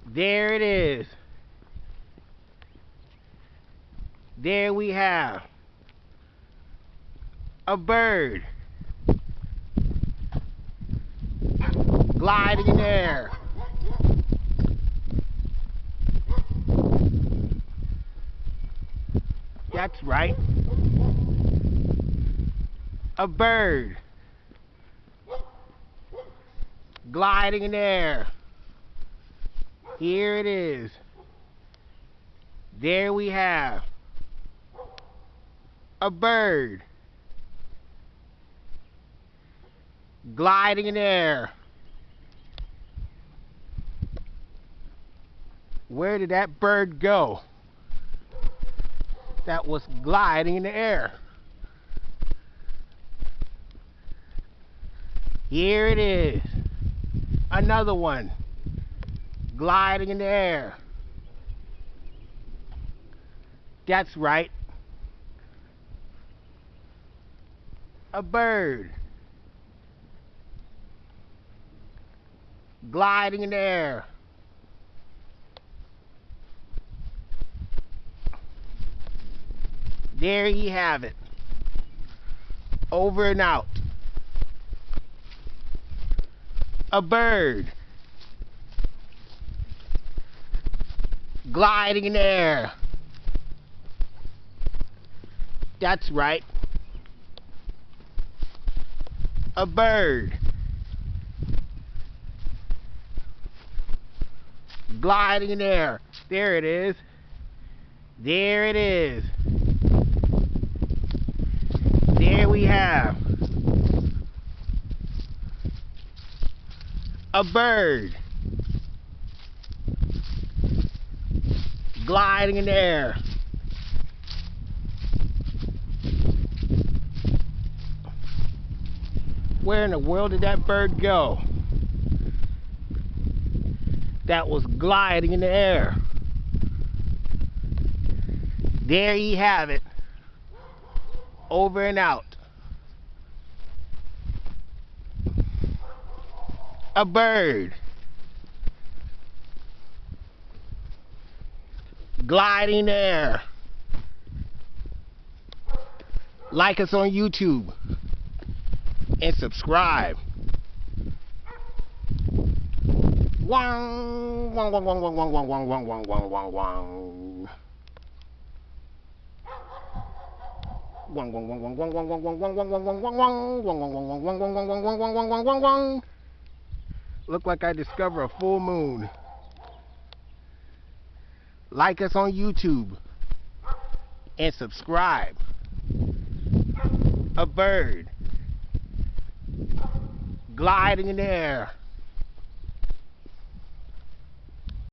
There it is. There we have a bird gliding in the air. That's right. A bird gliding in the air. Here it is. There we have a bird gliding in the air. Where did that bird go that was gliding in the air? Here it is. Another one gliding in the air. That's right. A bird gliding in the air. There you have it. Over and out. A bird gliding in the air. That's right. A bird gliding in the air. There it is. There it is. There we have a bird gliding in the air. Where in the world did that bird go that was gliding in the air? There you have it. Over and out. A bird gliding in the air. Like us on YouTube and subscribe. Wong, wong, wong, wong, wong, wong, wong, wong, wong, wong, wong, wong, wong. Wong, wong, wong, wong, wong, wong, wong, wong, wong, wong, wong, wong, wong, wong, wong, wong, wong. Look like I discovered a full moon. Like us on YouTube and subscribe. A bird gliding in the air.